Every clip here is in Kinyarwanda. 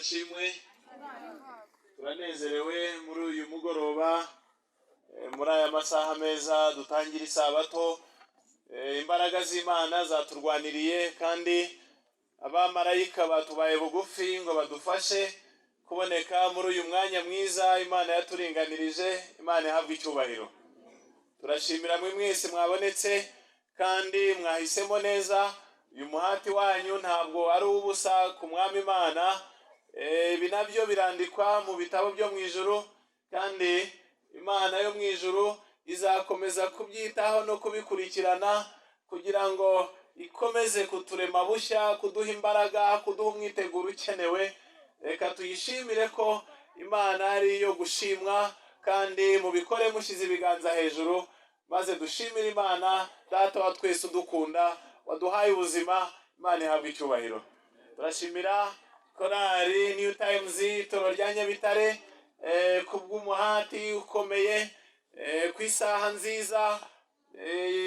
ashimwe. Turanezerewe muri uyu mugoroba, muri aya masaha meza dutangira isabato. Imbaraga z'Imana zaturwaniriye kandi abamarayika batubaye bugufi ngo badufashe kuboneka muri uyu mwanya mwiza Imana yaturinganirije. Imana ihabwe icyubahiro. Turashimira mwe mwese mwabonetse kandi mwahisemo neza. Uyu muhati wanyu ntabwo ari ubusa ku mwami Imana. Ibi nabyo birandikwa mu bitabo byo mu ijuru, kandi Imana yo mu ijuru izakomeza kubyitaho no kubikurikirana kugira ngo ikomeze kuturema bushya, kuduha imbaraga, kuduha umwiteguro ukenewe. Reka tuyishimire ko Imana ari iyo gushimwa, kandi mubikore mushyize ibiganza hejuru, maze dushimire Imana Data wa twese udukunda, waduhaye ubuzima. Imana ihabwe icyubahiro. Turashimira korali New Times Toro rya Nyabitare kubw'umuhati ukomeye, ku isaha nziza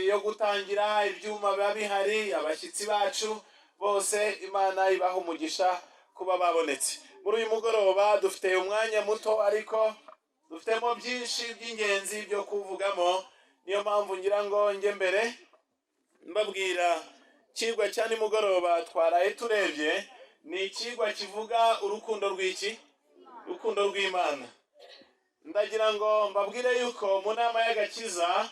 yo gutangira. Ibyuma biba bihari, abashyitsi bacu bose Imana ibaha umugisha kuba babonetse. Muri uyu mugoroba dufite umwanya muto, ariko dufitemo byinshi by'ingenzi byo kuvugamo. Niyo mpamvu ngira ngo njye mbere mbabwira ikigwa cya nimugoroba twaraye turebye. Ni ikigwa kivuga urukundo rw'iki? Urukundo rw'Imana. Ndagira ngo mbabwire yuko mu nama y'agakiza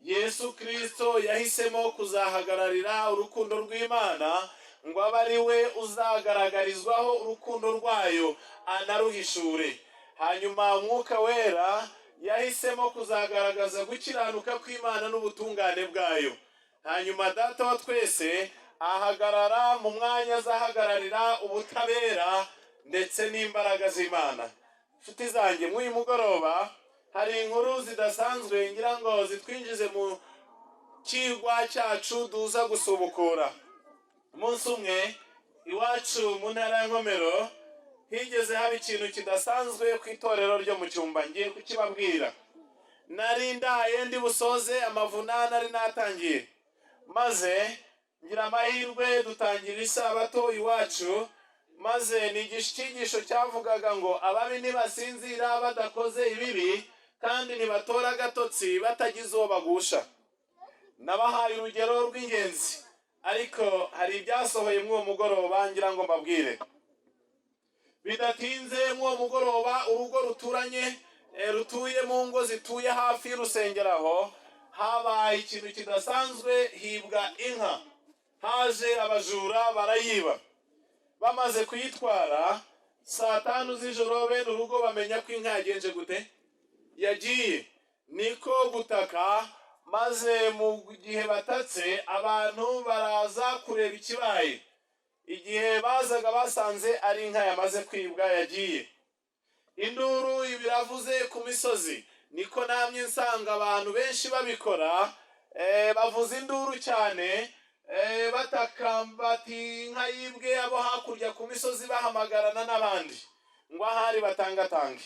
Yesu Kristo yahisemo kuzahagararira urukundo rw'Imana, ngo abe ari we uzagaragarizwaho urukundo rwayo anaruhishure. Hanyuma Umwuka Wera yahisemo kuzagaragaza gukiranuka kw'Imana n'ubutungane bwayo. Hanyuma Data wa twese ahagarara mu mwanya azahagararira ubutabera ndetse n'imbaraga z'Imana. Nshuti zanjye, muri uyu mugoroba hari inkuru zidasanzwe ngira ngo zitwinjize mu kigwa cyacu duza gusubukura. Umunsi umwe iwacu mu ntara ya Nkomero higeze haba ikintu kidasanzwe ku itorero ryo mu Cyumba. Ngiye kukibabwira. Nari ndaye ndi busoze amavuna nari natangiye, maze ngira amahirwe dutangira isabato iwacu, maze nigisha icyigisho cyavugaga ngo ababi ntibasinzira badakoze ibibi, kandi ntibatora agatotsi batagize uwo bagusha. Nabahaye urugero rw'ingenzi, ariko hari ibyasohoye mw'uwo mugoroba ngira ngo mbabwire. Bidatinze mw'uwo mugoroba urugo ruturanye rutuye mu ngo zituye hafi y'urusengero aho habaye ikintu kidasanzwe, hibwa inka. Haje abajura barayiba. Bamaze kuyitwara saa 5 z'ijoro, bene urugo bamenya ko inka yagenje gute? Yagiye. Niko gutaka, maze mu gihe batatse abantu baraza kureba ikibaye. Igihe bazaga basanze ari inka yamaze kwibwa yagiye. Induru ibiravuze ku misozi. Niko namye nsanga abantu benshi babikora, bavuza induru cyane, batakamba bati inka yibwe. Abo hakurya ku misozi bahamagarana n'abandi ngo ahari batangatange.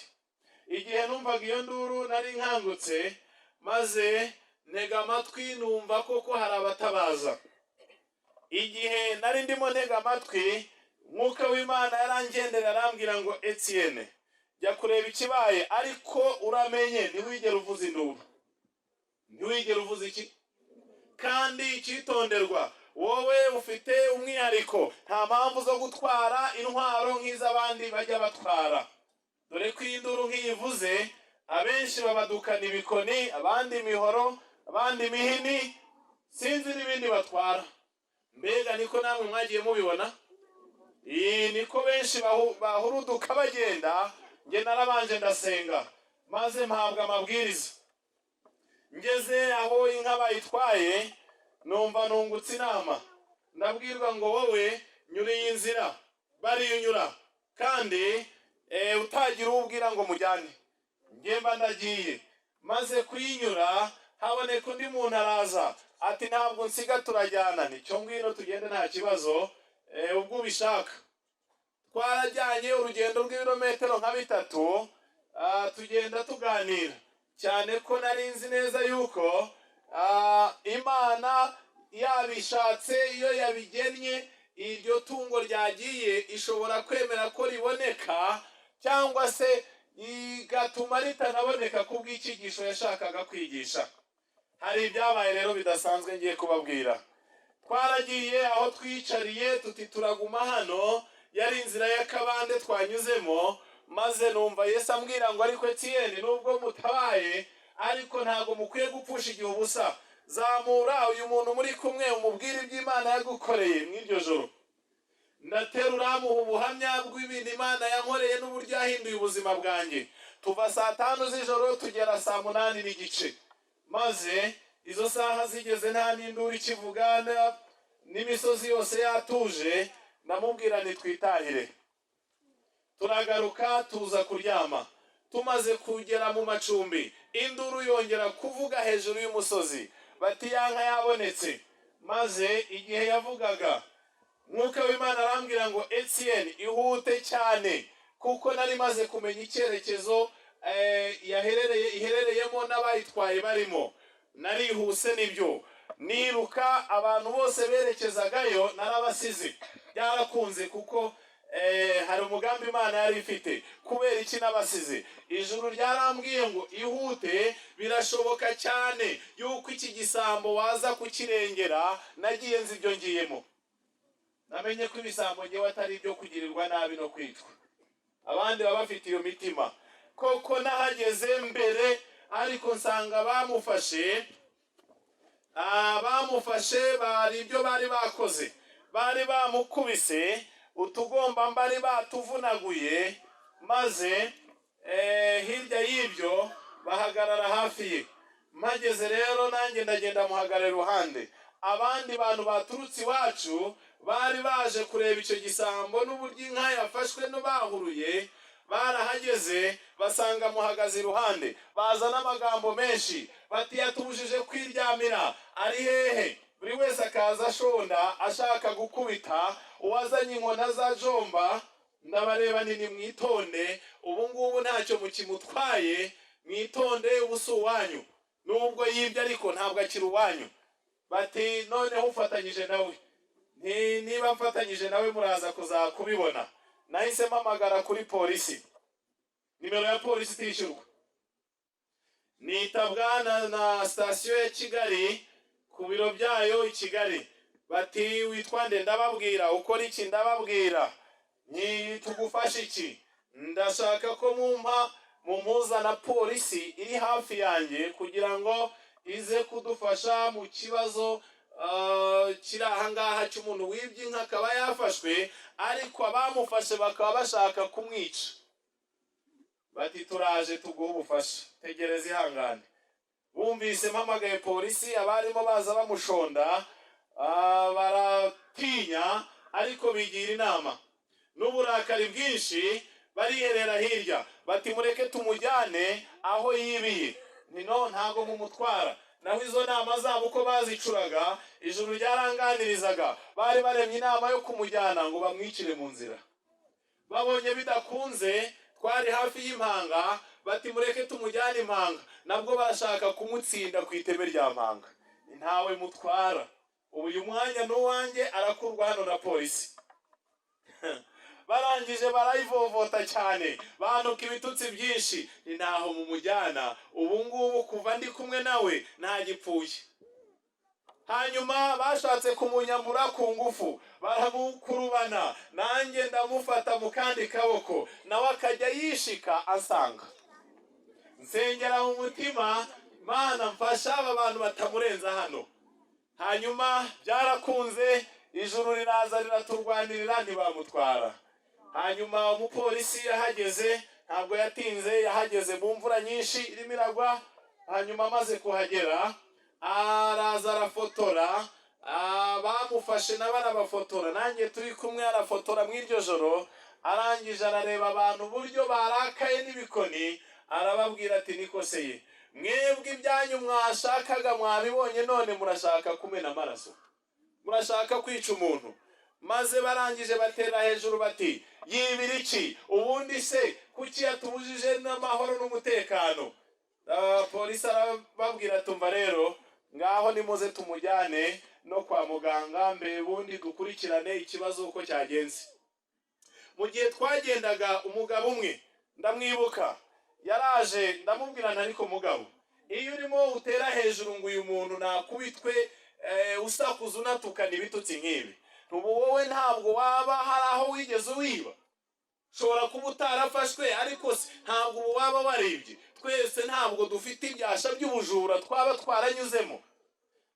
Igihe numvaga iyo nduru nari nkangutse, maze ntega amatwi numva koko hari abatabaza. Igihe nari ndimo ntega amatwi, Umwuka w'Imana yarangendera arambwira ngo Etienne, jya kureba ikibaye, ariko uramenye ntiwigere uvuza induru. Ntiwigere uvuza iki? Kandi icyitonderwa, wowe ufite umwihariko. Nta mpamvu zo gutwara intwaro nk'iz'abandi bajya batwara. Dore ko induru nk'iyivuze abenshi babadukana ibikoni, abandi imihoro, abandi imihini, sinzi n'ibindi batwara. Mbega niko namwe mwagiye mubibona? Niko benshi bahuruduka bagenda. Nge narabanje ndasenga, maze mpabwa amabwiriza. Ngeze aho inka bayitwaye, numva nungutse inama. Ndabwirwa ngo wowe nyura iyi nzira bariyunyura, kandi utagira ubwira ngo mujyane. Ngemba ndagiye. Maze kuyinyura haboneka undi muntu araza, ati ntabwo nsiga turajyana. Nicyo ngwino tugende nta kibazo, ubwo ubishaka. Twarajyanye urugendo rw'ibirometero nka 3, tugenda tuganira cyane ko nari nzi neza yuko Imana yabishatse iyo yabigennye iryo tungo ryagiye ishobora kwemera ko riboneka cyangwa se igatuma ritanaboneka kubw'icyigisho yashakaga kwigisha. Hari ibyabaye rero bidasanzwe ngiye kubabwira. Twaragiye aho twicariye tuti turaguma hano, yari inzira y'akabande twanyuzemo, maze numva Yesu ambwira ngo ariko Etienne, nubwo mutabaye ariko ntago mukwiye gupfusha igihe ubusa. Zamura uyu muntu muri kumwe umubwire iby'Imana yagukoreye mw'iryo joro. Ndaterura mu buhamya bw'ibintu Imana yankoreye n'uburyo yahinduye ubuzima bwanjye. Tuva saa 5 z'ijoro tugera saa 8 n'igice. Maze izo saha zigeze nta n'induru ikivugana n'imisozi yose yatuje, ndamubwira nitwitahire. Turagaruka tuza kuryama. Tumaze kugera mu macumbi, induru yongera kuvuga hejuru y'umusozi, bati yanka yabonetse. Maze igihe yavugaga, Mwuka w'Imana arambwira ngo Etienne, ihute cyane, kuko nari maze kumenya icyerekezo iherereyemo n'abayitwaye barimo. Narihuse nibyo, niruka abantu bose berekezagayo narabasize. Byarakunze kuko hari umugambi Imana yari ifite. Kubera iki nabasize? Ijuru ryarambwiye ngo ihute, birashoboka cyane yuko iki gisambo waza kukirengera. Nagiye nzi ibyo ngiyemo. Namenye ko ibisambo ngewe atari ibyo kugirirwa nabi no kwicwa. Abandi baba bafite iyo mitima. Koko nahageze mbere, ariko nsanga bamufashe bari ibyo bari bakoze. Bari bamukubise utugomba mbari batuvunaguye, maze hirya y'ibyo bahagarara hafi ye. Mageze rero nanjye ndagenda muhagarara iruhande. Abandi bantu baturutse iwacu bari baje kureba icyo gisambo n'uburyo inka yafashwe n'abahuruye. Barahageze basanga muhagaze iruhande, bazana amagambo menshi bati yatubujije kwiryamira, ari hehe? Buri wese akaza ashonda ashaka gukubita uwazanye inkona za jomba. Ndabareba nini mwitonde, ubu ngubu ntacyo mukimutwaye, mwitonde ubuso wanyu, nubwo yibye ariko ntabwo akiri uwanyu. Bati noneho ufatanyije nawe. Niba mfatanyije nawe muraza kuzakubibona. Nahise mpamagara kuri polisi, nimero ya polisi itishyurwa. Nitabwa na sitasiyo ya Kigali, ku biro byayo i Kigali. Bati witwa nde? Ndababwira. Ukora iki? Ndababwira. Tugufasha iki? Ndashaka ko mumuzana polisi iri hafi yanjye kugira ngo ize kudufasha mu kibazo kiri ahangaha cy'umuntu wibye inka akaba yafashwe, ariko abamufashe bakaba bashaka kumwica. Bati turaje tuguha ubufasha, tegereza ihangane. Bumvise mpamagaye polisi, abarimo baza bamushonda baratinya, ariko bigira inama. N'uburakari bwinshi bariherera hirya, bati mureke tumujyane aho yibiye. Ntago mumutwara. Naho izo nama zabo uko bazicuraga, ijuru ryaranganirizaga. Bari baremye inama yo kumujyana ngo bamwicire mu nzira. Babonye bidakunze, twari hafi y'Impanga, bati mureke tumujyane Impanga. Nabwo barashaka kumutsinda ku iteme rya Mpanga. Ntawe mutwara. Ubu uyu mwanya n'uwanjye arakurwa hano na polisi. Barangije barayivovota cyane, banuka ibitutsi byinshi. Ntaho mumujyana, ubu ngubu kuva ndi kumwe nawe ntagipfuye. Hanyuma bashatse kumunyambura ku ngufu, baramukurubana, nanjye ndamufata mu kandi kaboko, nawe akajya yishika asanga. Nsengera mu mutima, Mana mfasha aba bantu batamurenza hano. Hanyuma byarakunze, ijuru riraza riraturwanirira, ntibamutwara. Hanyuma umupolisi yahageze, ntabwo yatinze, yahageze mu mvura nyinshi irimo iragwa. Hanyuma amaze kuhagera, araza arafotora, bamufashe n'abarabafotora, nanjye turi kumwe arafotora mw'iryo joro. Arangije arareba abantu uburyo barakaye n'ibikoni, arababwira ati nikoseye, mwebwe ibyanyu mwashakaga mwabibonye, none murashaka kumena amaraso, murashaka kwica umuntu. Maze barangije batera hejuru bati yibira iki? Ubundi se kuki yatubujije n'amahoro n'umutekano? Polisi arababwira tumva rero ngaho nimuze tumujyane no kwa muganga mbe bundi dukurikirane ikibazo uko cyagenze. Mu gihe twagendaga umugabo umwe ndamwibuka yaraje ndamubwirana ariko mugabo iyo urimo utera hejuru ngo uyu muntu nakubitwe usakuza unatukana ibitutsi nk'ibi ntubu wowe ntabwo waba hari aho wigeze wiba shobora kuba utarafashwe ariko ntabwo waba waribye twese ntabwo dufite ibyasha by'ubujura twaba twaranyuzemo.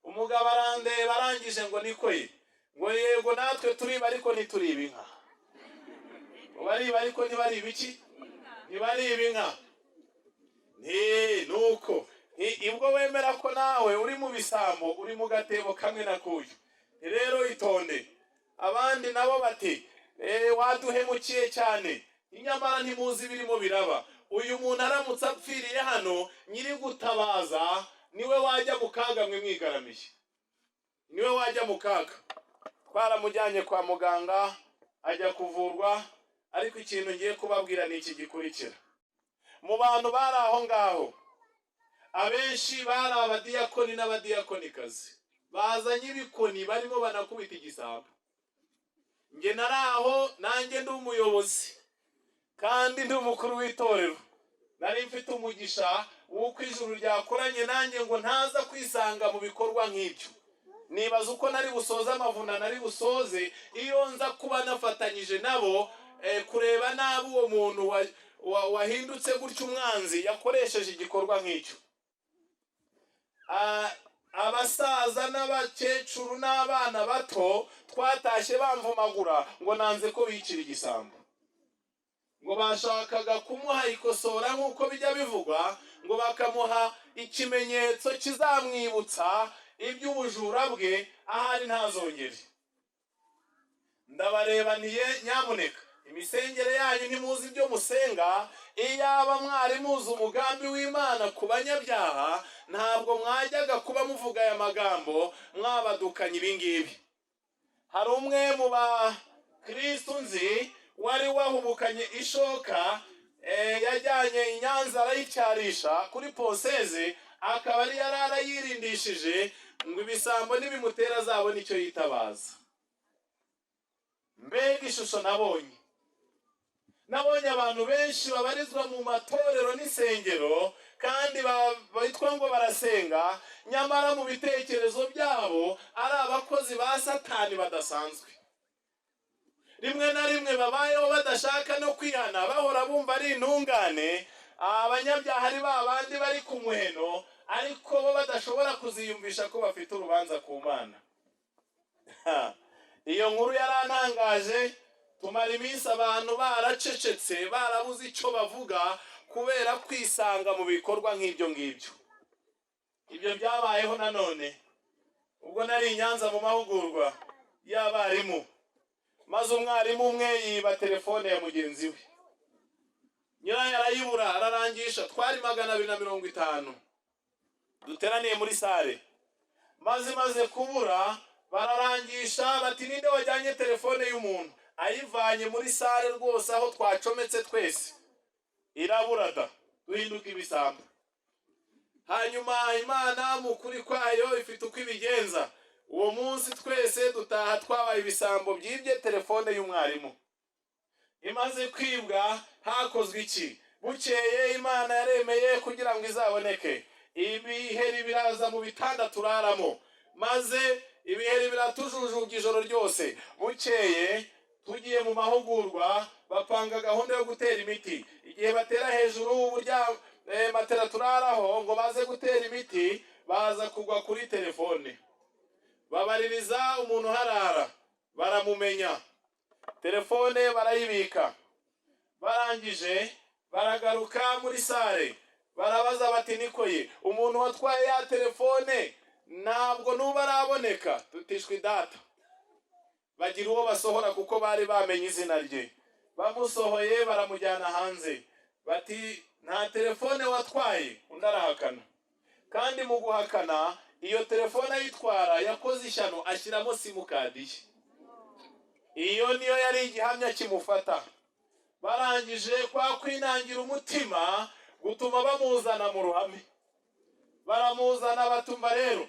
Umugabo arandeba arangije ngo niko ye ngo yego natwe turiba ariko ntituriba inka. Bariba ariko ntibariba iki? Ntibariba inka. Nuko ibwo wemera ko nawe uri mu bisambo uri mu gatebo kamwe na kuyu rero itonde. Abandi nabo bati waduhemukiye cyane inyamara ntimuzi birimo biraba. Uyu muntu aramutse apfiriye hano nyiri gutabaza niwe wajya mu kaga mwe mwigaramiye, niwe wajya mu kaga. Twaramujyanye kwa muganga ajya kuvurwa ariko ikintu ngiye kubabwira ni iki gikurikira. Mu bantu bari aho ngaho abenshi bari abadiyakoni n'abadiyakonikazi bazanye ibikoni barimo banakubita igisambo. Nge naraho nanjye ndi umuyobozi kandi ndi umukuru w'itorero nari mfite umugisha w'uko ijuru ryakoranye nanjye ngo ntaza kwisanga mu bikorwa nk'ibyo. Nibaza uko nari busoze amavuna nari busoze iyo nza kuba nafatanyije nabo kureba nabi uwo muntu wahindutse gutyo umwanzi yakoresheje igikorwa nk'icyo. Abasaza n'abakecuru n'abana bato twatashye bamvumagura ngo nanze ko bicira igisambo, ngo bashakaga kumuha ikosora nk'uko bijya bivugwa, ngo bakamuha ikimenyetso kizamwibutsa iby'ubujura bwe ahari ntazongere. Ndabarebaniye nyamuneka imisengere yanyu ntimuzi ibyo musenga. Iyaba mwari muzi umugambi w'Imana ku banyabyaha ntabwo mwajyaga kuba muvuga aya magambo mwabadukanye ibingibi. Hari umwe mu bakristo nzi wari wahubukanye ishoka yajyanye i Nyanza arayicyarisha kuri poseze akaba ari yarayirindishije ngo ibisambo nibimutera azabona icyo yitabaza. Mbega ishusho nabonye abantu benshi babarizwa mu matorero n'isengero kandi bitwa ngo barasenga nyamara mu bitekerezo byabo ari abakozi ba Satani badasanzwe. Rimwe na rimwe babayeho badashaka no kwihana bahora bumva ari intungane. Abanyabyaha ari babandi bari ku muheno ariko bo badashobora kuziyumvisha ko bafite urubanza ku Mana. Iyo nkuru yarantangaje. Tumara iminsi abantu baracecetse barabuze icyo bavuga kubera kwisanga mu bikorwa nk'ibyo ngibyo. Ibyo byabayeho nanone ubwo nari i Nyanza mu mahugurwa y'abarimu, maze umwarimu umwe yiba telefone ya mugenzi we, nyirayo arayibura ararangisha. Twari 250 duteraniye muri sare, maze kubura bararangisha bati ninde wajyanye telefone y'umuntu. Ayivanye muri sare rwose aho twacometse twese iraburada duhinduka ibisambo. Hanyuma Imana mu kuri kwayo ifite uko ibigenza. Uwo munsi twese dutaha twabaye ibisambo byibye telefone y'umwarimu. Imaze kwibwa hakozwe iki? Bukeye Imana yaremeye kugira ngo izaboneke. Ibiheri biraza mu bitanda turaramo, maze ibiheri biratujujuga ijoro ryose. Bukeye tugiye mu mahugurwa bapanga gahunda yo gutera imiti. Igihe batera hejuru burya matera turaraho ngo baze gutera imiti baza kugwa kuri telefone. Babaririza umuntu harara baramumenya, telefone barayibika. Barangije baragaruka muri sare barabaza bati nikoye umuntu watwaye ya telefone ntabwo nuba araboneka. Tutishwe data bagira uwo basohora kuko bari bamenye izina rye. Bamusohoye baramujyana hanze bati nta telefone watwaye. Undi arahakana, kandi mu guhakana iyo telefone ayitwara yakoze ishyano ashyiramo simukadi ye. Iyo niyo yari igihamya kimufata. Barangije kwa kwinangira umutima gutuma bamuzana mu ruhame. Baramuzana batumva rero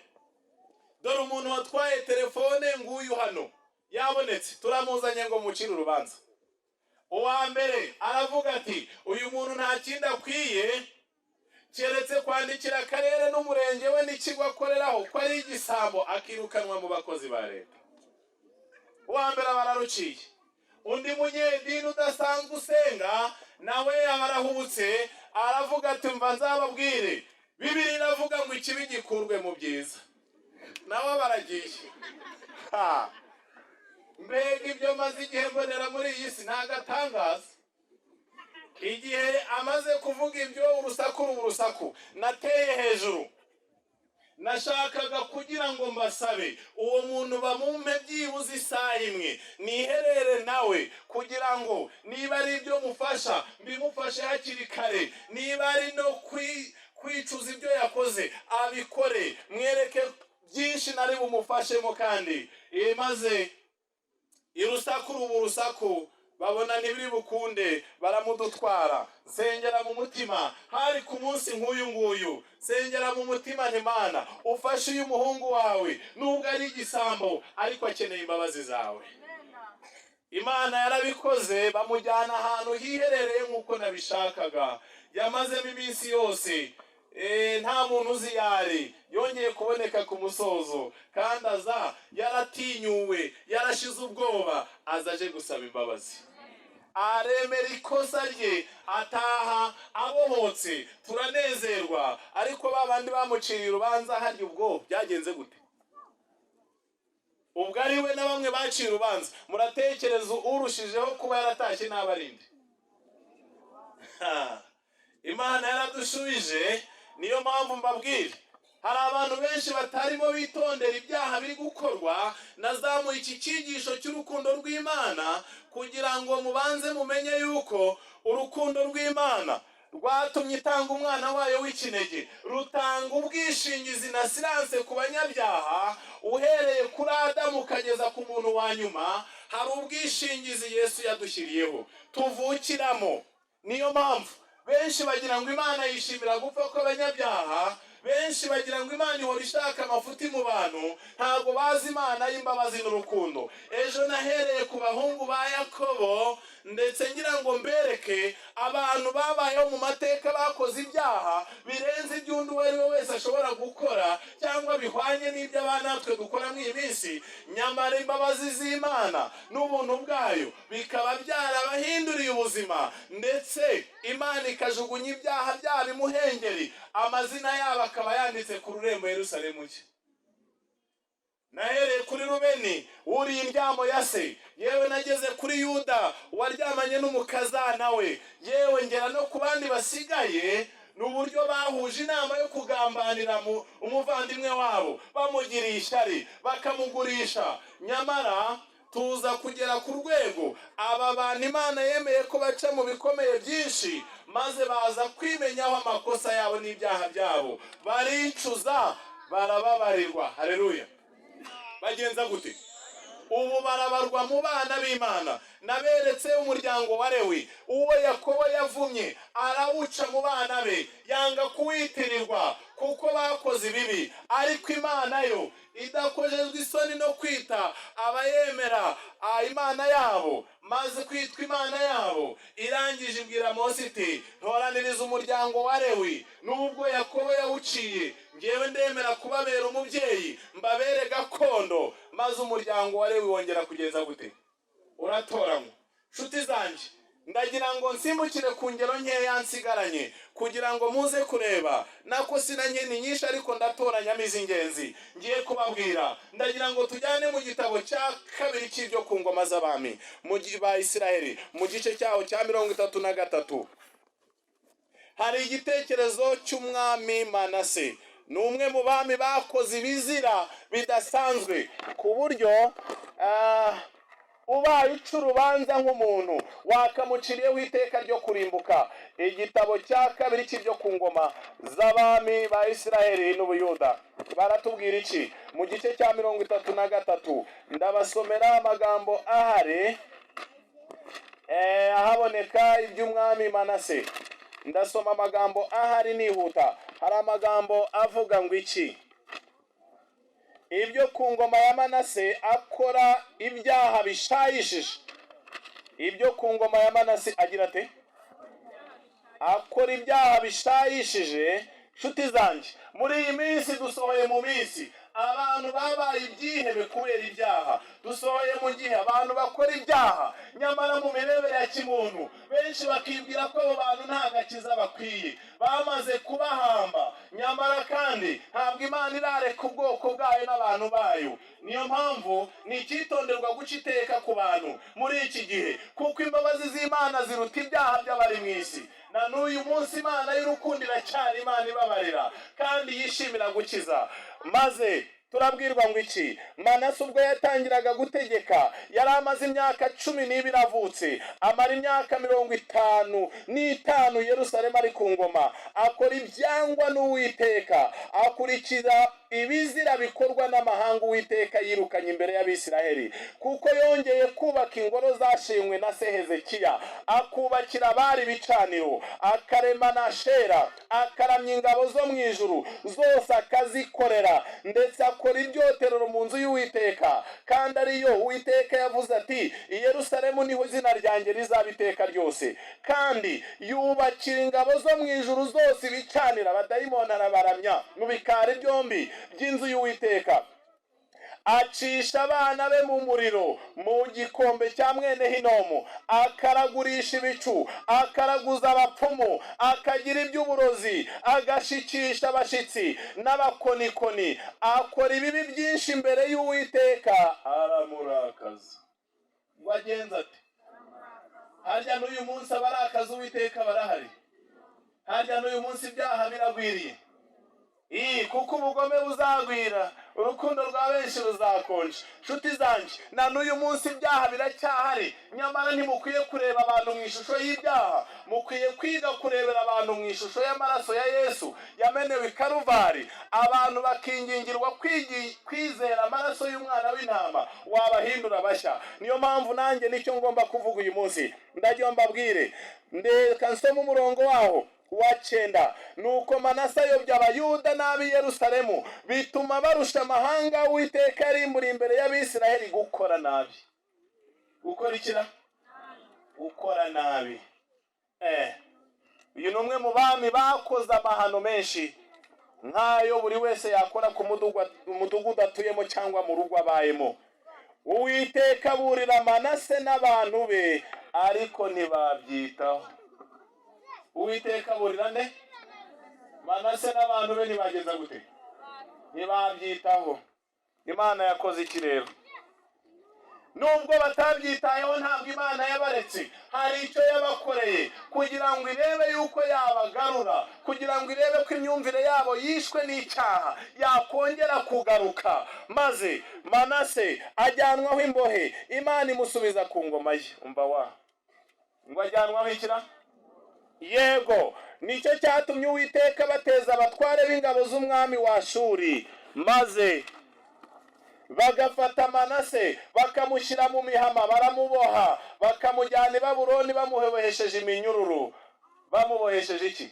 dore umuntu watwaye telefone nguyu hano yabonetse, turamuzanye ngo mucire urubanza. Uwa mbere aravuga ati uyu muntu nta kindi akwiye keretse kwandikira akarere n'umurenge we n'ikigo akoreraho ko ari igisambo, akirukanwa mu bakozi ba leta. Uwa mbere bararuciye. Undi munyedini udasanzwe usenga nawe abarahubutse aravuga ati mva nzababwire, Bibiliya iravuga ngo ikibi gikurwe mu byiza. Nawe baragiye. Mbega ibyo maze igihe mbonera muri iyi si ntagatangaza. Igihe amaze kuvuga ibyo urusaku nateye hejuru. Nashakaga kugira ngo mbasabe uwo muntu bamumpe byibuze isaha imwe niherere nawe, kugira ngo niba ari ibyo mufasha mbimufashe hakiri kare, niba ari no kwicuza ibyo yakoze abikore, mwereke byinshi nari bumufashemo. kandi maze urusaku babona ntibiri bukunde baramudutwara. Nsengera mu mutima, hari ku munsi nk'uyu nguyu, nsengera mu mutima nti Mana ufashe uyu muhungu wawe nubwo ari igisambo ariko akeneye imbabazi zawe. Imana yarabikoze, bamujyana ahantu hiherereye nk'uko nabishakaga. Yamazemo iminsi yose nta muntu uzi yari, yongeye kuboneka ku musozo, kandi aza yaratinyuwe, yarashize ubwoba, aza aje gusaba imbabazi. Aremera ikosa rye, ataha abohotse, turanezerwa. Ariko babandi bamuciriye urubanza harya ubwo byagenze gute? Ubwo ari we na bamwe baciye urubanza, muratekereza urushijeho kuba yaratashye n'abarindi? Imana yaradushubije. Niyo mpamvu mbabwira, hari abantu benshi batarimo bitondera ibyaha biri gukorwa. Nazamuye iki cyigisho cy'urukundo rw'Imana kugira ngo mubanze mumenye yuko urukundo rw'Imana rwatumye itanga umwana wayo w'ikinege, rutanga ubwishingizi na siranse ku banyabyaha. Uhereye kuri Adamu ukageza ku muntu wa nyuma, hari ubwishingizi Yesu yadushyiriyeho tuvukiramo. Niyo mpamvu benshi bagira ngo Imana yishimira gupfa kw'abanyabyaha, benshi bagira ngo Imana ihora ishaka amafuti mu bantu, ntabwo bazi Imana y'imbabazi n'urukundo. Ejo nahereye ku bahungu ba Yakobo, ndetse ngira ngo mbereke abantu babayeho mu mateka bakoze ibyaha birenze iby'undi uwo ari we wese ashobora gukora, cyangwa bihwanye n'ibyo natwe dukora muri iyi minsi. Nyamara imbabazi z'Imana n'ubuntu bwayo bikaba byarabahinduriye ubuzima, ndetse Imana ikajugunya ibyaha byabo imuhengeri, amazina yabo akaba yanditse ku rurembo Yerusalemu nshya. Nahereye kuri Rubeni wuriye indyamo ya se, yewe nageze kuri Yuda waryamanye n'umukazana we, yewe ngera no ku bandi basigaye. N'uburyo bahuje inama yo kugambanira umuvandimwe wabo, bamugiriye ishyari bakamugurisha. Nyamara tuza kugera ku rwego aba bantu Imana yemeye ko baca mu bikomeye byinshi, maze baza kwimenyaho amakosa yabo n'ibyaha byabo, baricuza, barababarirwa. Haleluya. Bagenza gute? Ubu barabarwa mu bana b'Imana. Naberetse umuryango wa Lewi, uwo Yakobo yavumye arawuca mu bana be, yanga kuwitirirwa kuko bakoze ibibi. Ariko Imana yo idakojejwe isoni no kwita abayemera Imana yabo, maze kwitwa Imana yabo, irangije ibwira Mose iti ntoraniriza umuryango wa Lewi, nubwo Yakobo yawuciye, ngewe ndemera kubabera umubyeyi, mbabere gakondo. Maze umuryango wa Lewi wongera kugeza gute? Uratoranywa. Nshuti zanjye, ndagira ngo nsimbukire ku ngero nkeya nsigaranye kugira ngo muze kureba. Nako sinanye ni nyinshi ariko ndatoranyamo iz'ingenzi ngiye kubabwira. Ndagira ngo tujyane mu gitabo cya kabiri cy'ibyo ku ngoma z'abami mu ba Isiraheli, mu gice cyaho cya 33. Hari igitekerezo cy'umwami Manase. Ni umwe mu bami bakoze ibizira bidasanzwe, ku buryo ubaye uca urubanza nk'umuntu wakamuciriyeho iteka ryo kurimbuka. Igitabo cya kabiri cy'ibyo ku ngoma z'abami ba Isiraheli n'Ubuyuda baratubwira iki? Mu gice cya 33 ndabasomera amagambo ahari ahaboneka iby'umwami Manase. Ndasoma amagambo ahari nihuta. Hari amagambo avuga ngo iki? ibyo ku ngoma ya Manase akora ibyaha bishayishije. Ibyo ku ngoma ya Manase agira ate? Akora ibyaha bishayishije. Nshuti zanjye, muri iyi minsi dusohoye mu minsi abantu babaye ibyihebe kubera ibyaha. Dusohoye mu gihe abantu bakora ibyaha nyamara mu mirebere ya kimuntu benshi bakibwira ko abo bantu nta gakiza bakwiye, bamaze kubahamba. Nyamara kandi ntabwo Imana irareka ubwoko bwayo n'abantu bayo. Niyo mpamvu ni icyitonderwa guca iteka ku bantu muri iki gihe, kuko imbabazi z'Imana ziruta ibyaha by'abari mu isi. Na n'uyu munsi Imana y'urukundo iracyari Imana ibabarira kandi yishimira gukiza. Maze turabwirwa ngo iki? Manase ubwo yatangiraga gutegeka yari amaze imyaka 12 avutse, amara imyaka 55 Yerusalemu ari ku ngoma, akora ibyangwa n'Uwiteka, akurikiza ibizira bikorwa n'amahanga Uwiteka yirukanye imbere y'Abisiraheli, kuko yongeye kubaka ingoro zashinywe na se Hezekiya, akubakira abari ibicaniro, akarema na Ashera, akaramya ingabo zo mu ijuru zose akazikorera, ndetse akora ibyoterero mu nzu y'Uwiteka, kandi ariyo Uwiteka yavuze ati i Yerusalemu niho izina ryanjye rizaba iteka ryose. Kandi yubakira ingabo zo mu ijuru zose ibicanira, abadayimoni arabaramya mu bikari byombi by'inzu y'Uwiteka. Acisha abana be mu muriro mu gikombe cya mwene Hinomu, akaragurisha ibicu, akaraguza abapfumu, akagira iby'uburozi, agashikisha abashitsi n'abakonikoni, akora ibibi byinshi imbere y'Uwiteka, aramurakaza. Wagenza ati? Harya n'uyu munsi abarakaza Uwiteka barahari? Harya n'uyu munsi ibyaha biragwiriye? Kuko ubugome buzagwira, urukundo rwa benshi ruzakonja. Nshuti zanjye, na n'uyu munsi ibyaha biracyahari, nyamara ntimukwiye kureba abantu mu ishusho y'ibyaha, mukwiye kwiga kurebera abantu mu ishusho y'amaraso ya Yesu yamenewe i Karuvari. Abantu bakingingirwa kwizera amaraso y'umwana w'intama wabahindura bashya. Niyo mpamvu nanjye nicyo ngomba kuvuga uyu munsi. Ndagira mbabwire, ndeka nsoma umurongo waho wa 9. Nuko Manase ayobya Abayuda n'ab'i Yerusalemu, bituma barusha amahanga Uwiteka arimbura imbere y'Abisiraheli gukora nabi. Gukora ikira? Gukora nabi. Uyu ni umwe mu bami bakoze amahano menshi nk'ayo buri wese yakora ku mudugudu atuyemo cyangwa mu rugo abayemo. Uwiteka aburira Manase n'abantu be, ariko ntibabyitaho. Uwiteka aburira nde? Manase n'abantu be ntibageza gute? Ntibabyitaho. Imana yakoze iki rero? Nubwo batabyitayeho ntabwo Imana yabaretse, hari icyo yabakoreye kugira ngo irebe yuko yabagarura, kugira ngo irebe ko imyumvire yabo yishwe n'icyaha yakongera kugaruka. Maze Manase ajyanwaho imbohe, Imana imusubiza ku ngoma ye. Umva wa ngo ajyanwaho ikira? Yego, nicyo cyatumye Uwiteka bateza abatware b'ingabo z'umwami wa Ashuri, maze bagafata Manase bakamushyira mu mihama, baramuboha, bakamujyana i Babuloni bamubohesheje iminyururu. Bamubohesheje iki?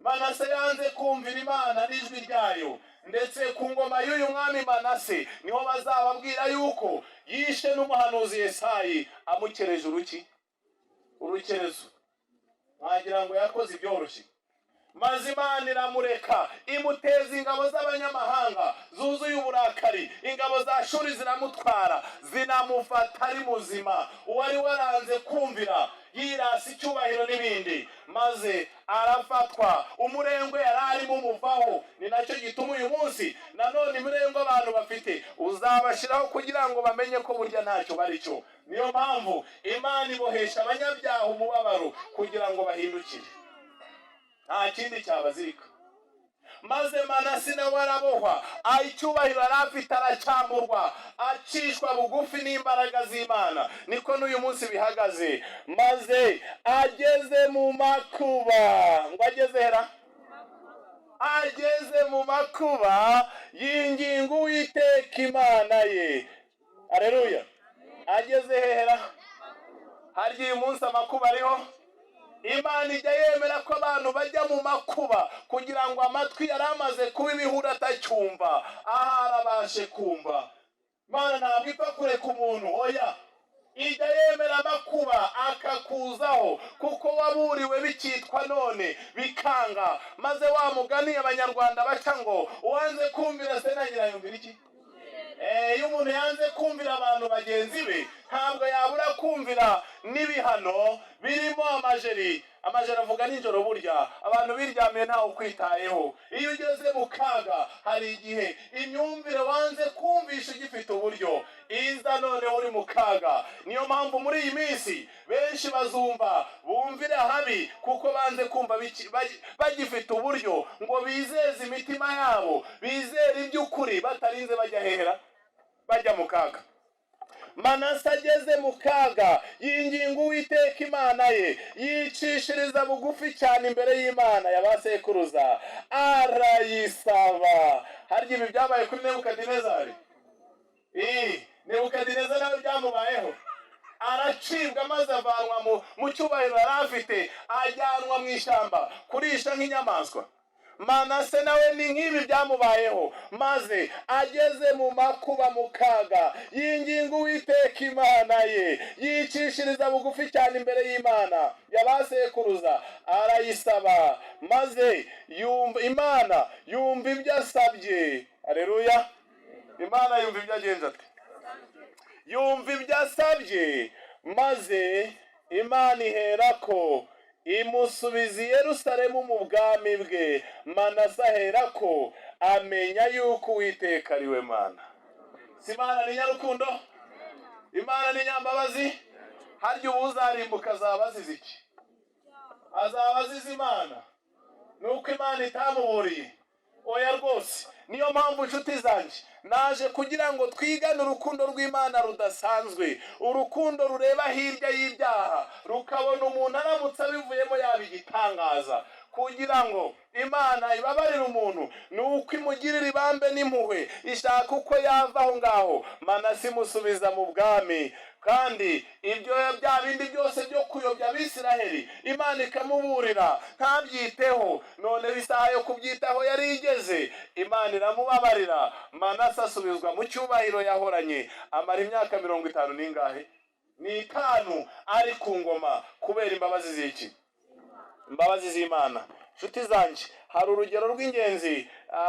Manase yanze kumvira Imana n'ijwi ryayo, ndetse ku ngoma y'uyu mwami Manase niho bazababwira yuko yishe n'umuhanuzi Yesayi amukereje urukerezo. Wagira ngo yakoze ibyoroshye. Maze Imana iramureka, imuteza ingabo z'abanyamahanga zuzuye uburakari. Ingabo za Ashuri ziramutwara, zinamufata ari muzima, uwari waranze kumvira, yirasi icyubahiro n'ibindi. Maze arafatwa, umurengwe yari arimo umuvaho. Ni nacyo gituma uyu munsi nanone umurengwe abantu bafite uzabashyiraho kugira ngo bamenye ko burya ntacyo bari cyo. Niyo mpamvu Imana ibohesha abanyabyaha umubabaro kugira ngo bahindukire, nta kindi cyabazirika. Maze Manase nawe arabohwa, icyubahiro yari afite aracyamburwa, acishwa bugufi n'imbaraga z'Imana. Niko n'uyu munsi bihagaze. Maze ageze mu makuba, ngo ageze hera? Ageze mu makuba yinginga Uwiteka Imana ye. Haleluya. Ageze hera? Harya uyu munsi amakuba ariho? Imana ijya yemera ko abantu bajya mu makuba kugira ngo amatwi yari amaze kuba ibihuru atacyumva ahari abashe kumva. Imana ntabwo ipfa kureka umuntu, oya, ijya yemera amakuba akakuzaho kuko waburiwe bikitwa none bikanga, maze wa mugani abanyarwanda baca ngo uwanze kumvira se na nyina yumvira iki? Iyo umuntu yanze kumvira abantu bagenzi be ntabwo yabura kumvira n'ibihano birimo amajeri. Amajeri avuga nijoro, burya abantu biryamiye ntawe ukwitayeho. Iyo ugeze mu kaga hari igihe imyumvire wanze kumvisha igifite uburyo iza noneho uri mu kaga. Niyo mpamvu muri iyi minsi benshi bazumva bumvire habi kuko banze kumva bagifite uburyo ngo bizeze imitima yabo, bizere iby'ukuri batarinze bajya hehera, bajya mu kaga. Manase ageze mu kaga yinginga Uwiteka Imana ye, yicishiriza bugufi cyane imbere y'Imana ya ba sekuruza, arayisaba. Harya ibi byabaye kuri Nebukadinezari? Nebukadinezari nawe byamubayeho, aracibwa maze avanwa mu cyubahiro yari afite, ajyanwa mu ishyamba kurisha nk'inyamaswa. Manase nawe ni nk'ibi byamubayeho, maze ageze mu makuba mu kaga yinginga Uwiteka Imana ye, yicishiriza bugufi cyane imbere y'Imana ya ba sekuruza, arayisaba, maze Imana yumva ibyo asabye. Haleluya! Imana yumva ibyo agenza ate? Yumva ibyo asabye, maze Imana iherako imusubiza i Yerusalemu mu bwami bwe. Manase aherako amenya yuko Uwiteka ari we Mana. Si Imana ni nyarukundo? Imana ni nyambabazi? Harya ubu uzarimbuka azaba azize iki? Azaba azize Imana nuko Imana itamuburiye? Oya rwose. Niyo mpamvu inshuti zanjye naje kugira ngo twigane urukundo rw'Imana rudasanzwe, urukundo rureba hirya y'ibyaha rukabona umuntu aramutse abivuyemo yaba igitangaza. Kugira ngo Imana ibabarire umuntu nuko imugirira ibambe n'impuhwe, ishaka uko yava aho ngaho. Manase imusubiza mu bwami, kandi ibyo bya bindi byose byo kuyobya Abisiraheli Imana ikamuburira ntabyiteho. None isaha yo kubyitaho yari igeze, Imana iramubabarira. Manase asubizwa mu cyubahiro yahoranye, amara imyaka 50 n'ingahe? N'itanu ari ku ngoma kubera imbabazi z'iki? Imbabazi z'Imana. Nshuti zanjye, hari urugero rw'ingenzi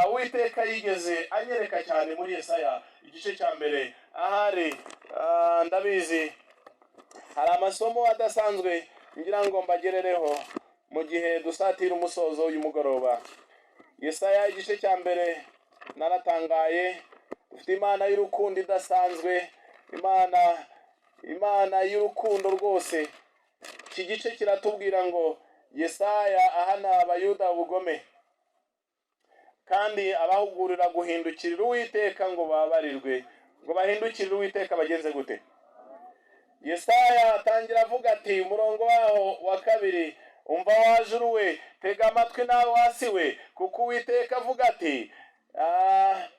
Uwiteka yigeze anyereka cyane muri Yesaya igice cya mbere. Ahari ndabizi hari amasomo adasanzwe ngira ngo mbagerereho mu gihe dusatira umusozo uyu mugoroba. Yesaya igice cya mbere, naratangaye. Dufite Imana y'urukundo idasanzwe, Imana y'urukundo rwose. Iki gice kiratubwira ngo Yesaya ahana Abayuda ubugome kandi abahugurira guhindukirira Uwiteka ngo babarirwe. Ngo bahindukirire Uwiteka bagenze gute? Yesaya atangira avuga ati, umurongo waho wa 2, umva wajuru we, tega amatwi nawe hasi we, kuko Uwiteka avuga ati,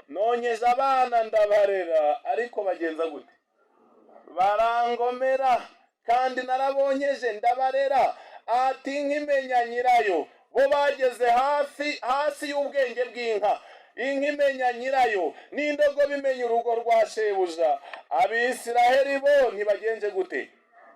nonyeje abana ndabarera, ariko bagenza gute? Barangomera, kandi narabonyeje ndabarera, ati nkimenya nyirayo. Bo bageze hasi y'ubwenge bw'inka, inkimenya nyirayo n'indogobe imenya urugo rwa shebuja. Abisiraheli bo ntibagenje gute?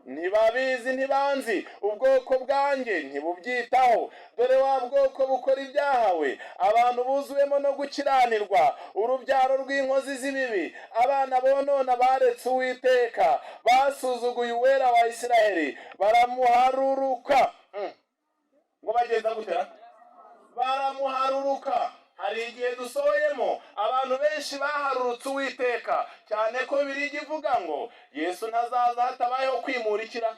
Ntibabizi, ntibanzi ubwoko bwanjye, ntibubyitaho. Dore wa bwoko bukora ibyaha we, abantu buzuwemo no gukiranirwa, urubyaro rw'inkozi z'ibibi, abana bonona baretse Uwiteka, basuzuguye Uwera wa Isiraheli, baramuharuruka. Ngo bagenda gutera? Baramuharuruka. Hari igihe dusohoyemo abantu benshi baharurutse Uwiteka, cyane ko Bibiliya ivuga ngo Yesu ntazaza hatabayeho kwimurikira.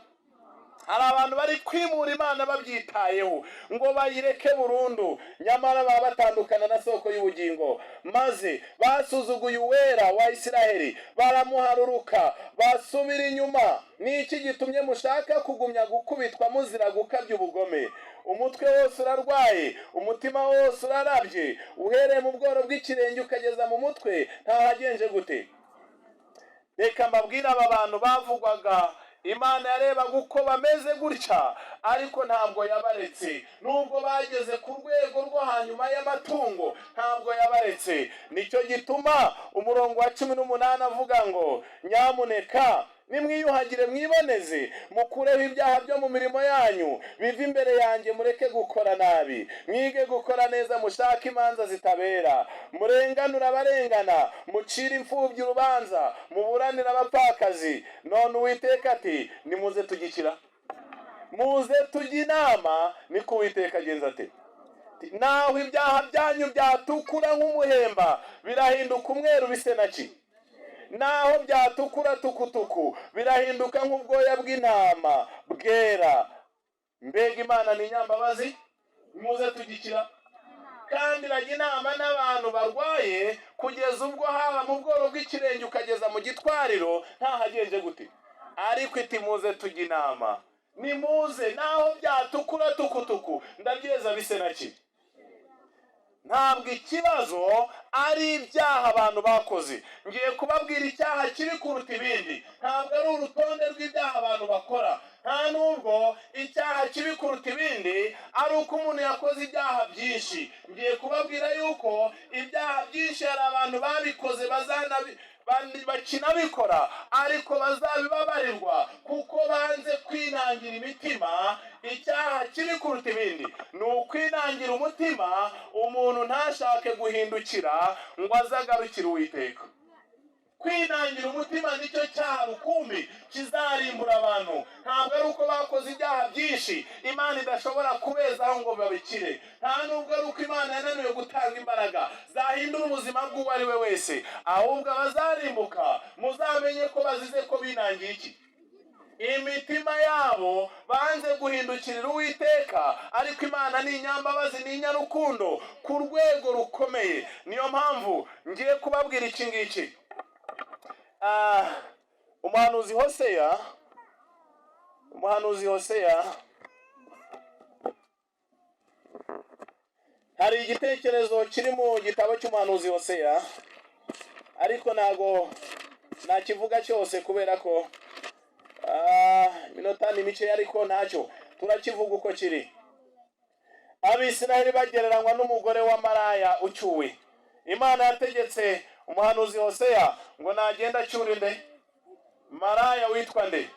Hari abantu bari kwimura Imana babyitayeho ngo bayireke burundu, nyamara baba batandukana na soko y'ubugingo. Maze basuzuguye Uwera wa Isiraheli, baramuharuruka, basubira inyuma. Ni iki gitumye mushaka kugumya gukubitwa muzira gukabya ubugome? Umutwe wose urarwaye, umutima wose urarabye, uhereye mu bworo bw'ikirenge ukageza mu mutwe, ntahagenje gute? Reka mbabwire aba bantu bavugwaga Imana yarebaga uko bameze gutya, ariko ntabwo yabaretse. Nubwo bageze ku rwego rwo hanyuma y'amatungo, ntabwo yabaretse. Nicyo gituma umurongo wa 18 avuga ngo nyamuneka nimwiyuhagire mwiboneze, mukureho ibyaha byo mu mirimo yanyu, bive imbere yanjye, mureke gukora nabi, mwige gukora neza, mushake imanza zitabera, murenganura abarengana, mucire imfubyi urubanza, muburanira abapfakazi. None Uwiteka ati nimuze tugikira, muze tujye inama. Niko Uwiteka agenza ate? Naho ibyaha byanyu byatukura nk'umuhemba birahinduka umweru bise na ki, naho byatukura tukutuku birahinduka nk'ubwoya bw'intama bwera. Mbega Imana ni nyambabazi. Muze tugikira. Kandi irajya inama n'abantu barwaye kugeza ubwo haba mu bworo bw'ikirenge ukageza mu gitwariro ntahagenje gute, ariko iti muze tujye inama. Nimuze naho byatukura tukutuku ndabyeza bise na ki. Ntabwo ikibazo ari ibyaha abantu bakoze. Ngiye kubabwira icyaha kiri kuruta ibindi. Ntabwo ari urutonde rw'ibyaha abantu bakora, nta nubwo icyaha kibi kuruta ibindi ari uko umuntu yakoze ibyaha byinshi. Ngiye kubabwira yuko ibyaha byinshi hari abantu babikoze bakinabikora, ariko bazabibabarirwa kuko banze kwinangira imitima. Icyaha kiri kuruta ibindi ni ukwinangira umutima, umuntu ntashake guhindukira ngo azagarukire Uwiteka. Kwinangira umutima nicyo cyaha rukumbi kizarimbura abantu. Ntabwo ari uko bakoze ibyaha byinshi Imana idashobora kubezaho ngo babikire, nta nubwo ari uko Imana yananiwe gutanga imbaraga zahindura ubuzima bw'uwo ari we wese, ahubwo abazarimbuka muzamenye ko bazize ko binangiye iki, imitima yabo banze guhindukirira Uwiteka. Ariko Imana ni inyambabazi, ni inyarukundo ku rwego rukomeye. Niyo mpamvu ngiye kubabwira iki ngiki. Umuhanuzi Hoseya hari igitekerezo kiri mu gitabo cy'umuhanuzi Hoseya, ariko ntago nakivuga cyose kubera ko minota ni mike, ariko ntacyo turakivuga uko kiri. Abisiraheli bagereranywa n'umugore wa maraya ucyuwe. Imana yategetse umuhanuzi Hoseya ngo nagenda acyure nde? Maraya witwa nde?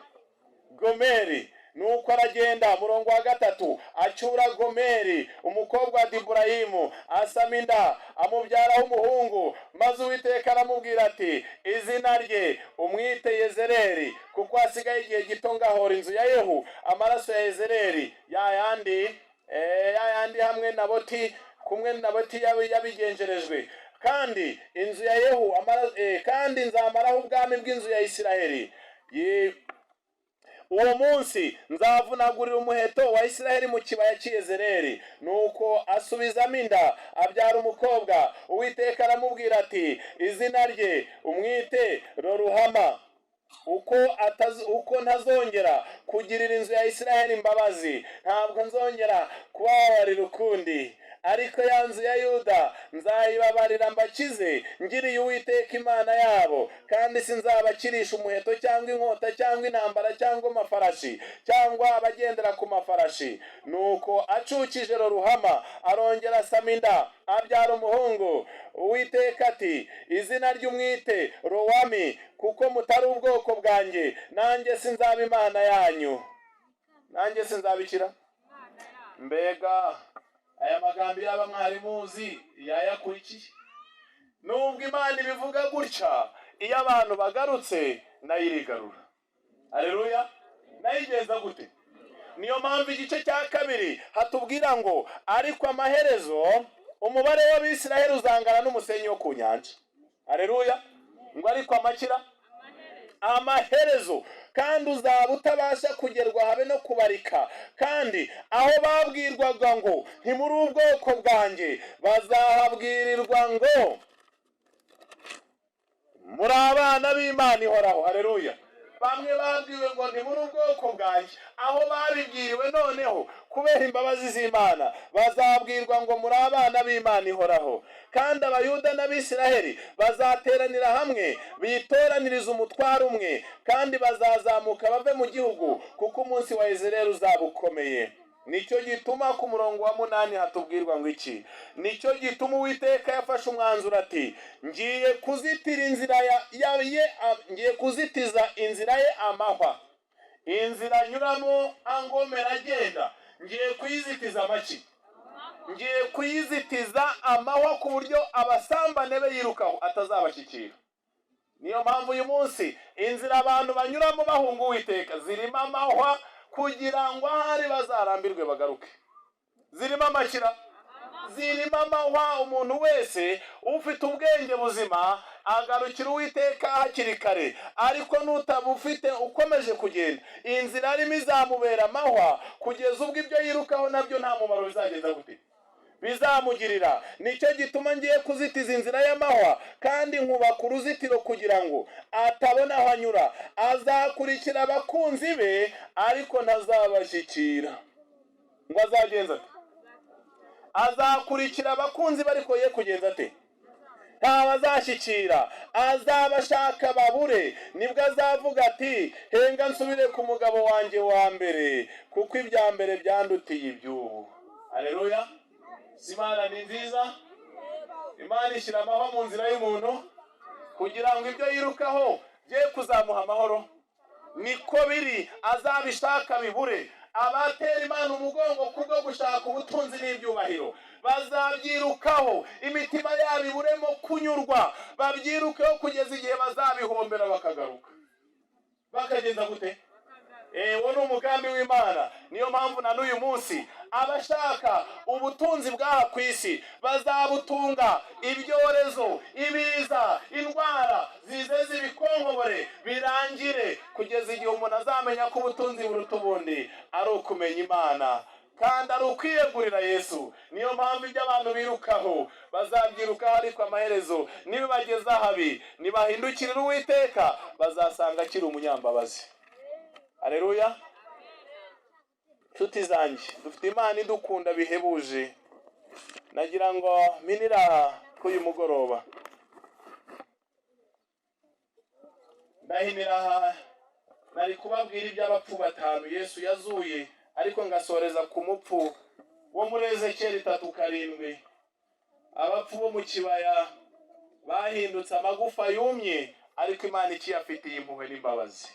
Gomeri. Nuko aragenda, murongo wa 3, acyura Gomeri umukobwa wa Diburayimu, asama inda, amubyaraho umuhungu. Maze Uwiteka aramubwira ati izina rye umwite Yezereli, kuko hasigaye igihe gito ngahora inzu ya Yehu amaraso ya Yezereli, yayandi hamwe na Boti, kumwe na Boti yabigenjerejwe. Kandi inzu ya Yehu kandi nzamaraho ubwami bw'inzu ya Isiraheli. Uwo munsi nzavunagurira umuheto wa Isiraheli mu kibaya cy'Yezereli. Nuko asubizamo inda, abyara umukobwa. Uwiteka aramubwira ati izina rye umwite Roruhama, uko ntazongera kugirira inzu ya Isiraheli imbabazi, ntabwo nzongera kubabarira ukundi. Ariko ya nzu ya Yuda nzayibabarira mbakize, ngiriye Uwiteka Imana yabo, kandi sinzabakirisha umuheto cyangwa inkota cyangwa intambara cyangwa amafarashi cyangwa abagendera ku mafarashi. Nuko acukije Roruhama arongera asama inda, abyara umuhungu. Uwiteka ati izina ry'umwite Rowami, kuko mutari ubwoko bwanjye, nanjye sinzaba Imana yanyu. Nanjye sinzabikira. Mbega aya magambo yaba mwari muzi yayakurikiye? Nubwo Imana ibivuga gutya, iyo abantu bagarutse nayo irigarura. Haleluya. Nayigenza gute? Niyo mpamvu igice cya 2 hatubwira ngo ariko amaherezo umubare w'Abisiraheli uzangana n'umusenyi wo ku nyanja. Haleluya. Ngo ariko amakira amaherezo, kandi uzaba utabasha kugerwa habe no kubarika. Kandi aho babwirwaga ngo ntimuri ubwoko bwanjye, bazahabwirirwa ngo muri abana b'Imana ihoraho. Haleluya. bamwe babwiwe ngo ni muri ubwoko bwanjye, aho babibwiriwe noneho kubera imbabazi z'Imana bazabwirwa ngo muri abana b'Imana ihoraho. Kandi abayuda n'abisiraheli bazateranira hamwe bitoraniriza umutwaro umwe, kandi bazazamuka bave mu gihugu, kuko umunsi wa Yezereli uzaba ukomeye. Nicyo gituma ku murongo wa 8 hatubwirwa ngo iki? Nicyo gituma Uwiteka yafashe umwanzuro ati, ngiye kuzitiza inzira ye amahwa, inzira anyuramo angomera agenda, ngiye kuyizitiza amaki, ngiye kuyizitiza amahwa ku buryo abasambane be yirukaho atazabashyikira. Niyo mpamvu uyu munsi inzira abantu banyuramo bahunga Uwiteka zirimo amahwa, kugira ngo ahari bazarambirwe bagaruke. Zirimo amakira, zirimo amahwa. Umuntu wese ufite ubwenge buzima agarukira Uwiteka hakiri kare, ariko nutabufite ukomeje kugenda, inzira arimo izamubera amahwa kugeza ubwo ibyo yirukaho nabyo nta mumaro bizagenda gute bizamugirira. Nicyo gituma ngiye kuzitiza inzira y'amahwa, kandi nkubaka uruzitiro kugira ngo atabona aho anyura. Azakurikira abakunzi be ariko ntazabashyikira. Ngo azagenza ate? Azakurikira abakunzi be ariko ye kugenza ate? Ntabazashyikira. Azabashaka babure, nibwo azavuga ati, henga nsubire ku mugabo wanjye wa mbere, kuko ibya mbere byandutiye iby'ubu. Haleluya. Imana ni nziza. Imana ishyira amahwa mu nzira y'umuntu kugira ngo ibyo yirukaho bye kuzamuha amahoro. Niko biri, azabishaka bibure. Abatera Imana umugongo kubwo gushaka ubutunzi n'ibyubahiro bazabyirukaho, imitima yabo iburemo kunyurwa, babyirukeho kugeza igihe bazabihombera bakagaruka. Bakagenda gute? Wo ni umugambi w'Imana. Niyo mpamvu na n'uyu munsi abashaka ubutunzi bw'aha ku isi bazabutunga. Ibyorezo, ibiza, indwara zize zibikonkobore birangire, kugeza igihe umuntu azamenya ko ubutunzi buruta ubundi ari ukumenya Imana kandi ari ukwiyegurira Yesu. Niyo mpamvu ibyo abantu birukaho bazabyirukaho, ariko amaherezo nibibageza habi, nibahindukirira Uwiteka bazasanga akiri umunyambabazi. Haleluya. Nshuti zanjye, dufite Imana idukunda bihebuje. Nagira ngo minira k'uyu mugoroba, ndahinira aha, nari kubabwira iby'abapfu 5 Yesu yazuye, ariko ngasoreza ku mupfu wo muri Ezekiyeli 3:7. Abapfu bo mu kibaya bahindutse amagufa yumye, ariko Imana ikiyafitiye impuhwe n'imbabazi.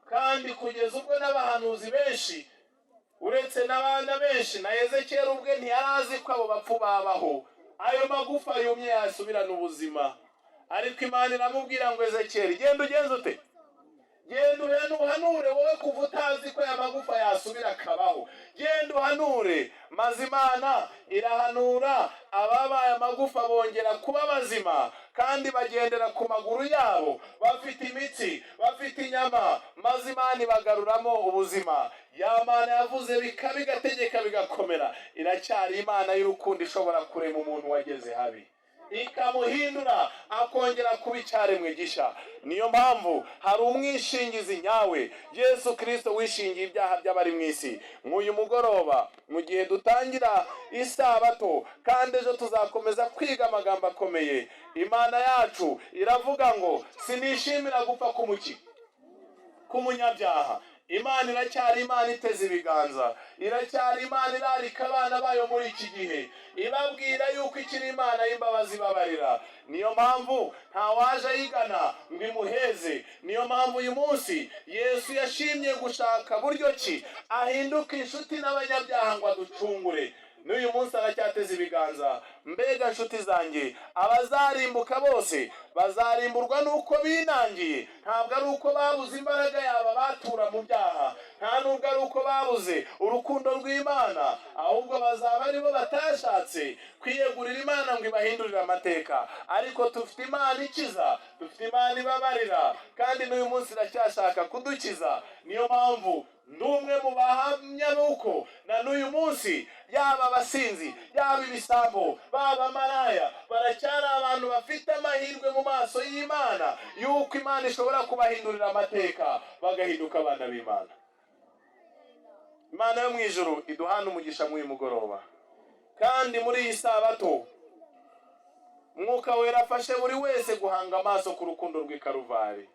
Kandi kugeza ubwo n'abahanuzi benshi, uretse n'abana benshi, na Ezekiyeli ubwe ntiyarazi ko abo bapfu babaho, ayo magufa yumye yasubirana ubuzima. Ariko Imana iramubwira ngo, Ezekiyeli, genda ugenze ute? Genda uhanure, wowe kuva utazi ko aya magufa yasubira akabaho. Genda uhanure. Maze Imana irahanura, ababaye amagufa bongera kuba bazima, kandi bagendera ku maguru yabo, bafite imitsi, bafite inyama. Maze Imana ibagaruramo ubuzima. Ya Mana yavuze bigategeka bigakomera, iracyari Imana y'urukundo ishobora kurema umuntu wageze habi, ikamuhindura akongera kuba icyaremwe gisha. Niyo mpamvu hari umwishingizi nyawe, Yesu Kristo, wishingiye ibyaha by'abari mu isi. Nk'uyu mugoroba, mu gihe dutangira isabato, kandi ejo tuzakomeza kwiga amagambo akomeye, Imana yacu iravuga ngo, sinishimira gupfa k'umunyabyaha. Imana iracyari Imana iteze ibiganza, iracyari Imana irarika abana bayo muri iki gihe, ibabwira yuko ikiri Imana y'imbabazi ibabarira. Niyo mpamvu nta waje ayigana ngo imuheze. Niyo mpamvu uyu munsi Yesu yashimye gushaka buryo ki ahinduka inshuti n'abanyabyaha ngo aducungure. N'uyu munsi aracyateze ibiganza. Mbega nshuti zanjye, abazarimbuka bose bazarimburwa nuko binangiye, ntabwo ari uko babuze imbaraga yaba batura mu byaha, nta nubwo ari uko babuze urukundo rw'Imana, ahubwo bazaba aribo batashatse kwiyegurira Imana ngo ibahindurire amateka. Ariko dufite Imana ikiza, dufite Imana ibabarira, kandi n'uyu munsi iracyashaka kudukiza. Niyo mpamvu n'umwe mu bahamya nuko na n'uyu munsi, yaba abasinzi, yaba ibisambo, baba maraya, baracyari abantu abantu bafite amahirwe mu maso y'Imana yuko Imana ishobora kubahindurira amateka bagahinduka abana b'Imana. Imana yo mu ijuru iduhana umugisha mw'uyu mugoroba, kandi muri iyi sabato Mwuka Wera afashe buri wese guhanga amaso ku rukundo rw'i Karuvari.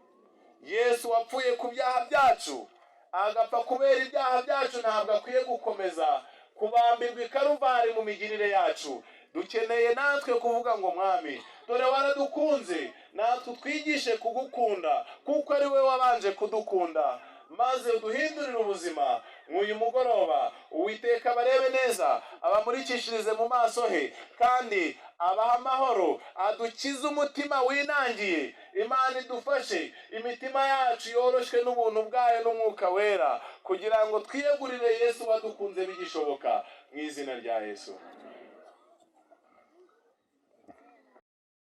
Yesu wapfuye ku byaha byacu, agapfa kubera ibyaha byacu, ntabwo akwiye gukomeza kubambirwa i Karuvari mu migirire yacu. Dukeneye natwe kuvuga ngo Mwami, dore waradukunze, natwe twigishe kugukunda kuko ari we wabanje kudukunda, maze uduhindurire ubuzima. Mw'uyu mugoroba Uwiteka barebe neza, abamurikishirize mu maso he, kandi abaha amahoro, adukize umutima winangiye. Imana idufashe imitima yacu yoroshwe n'ubuntu bwayo n'Umwuka Wera, kugira ngo twiyegurire Yesu wadukunze bigishoboka, mu izina rya Yesu.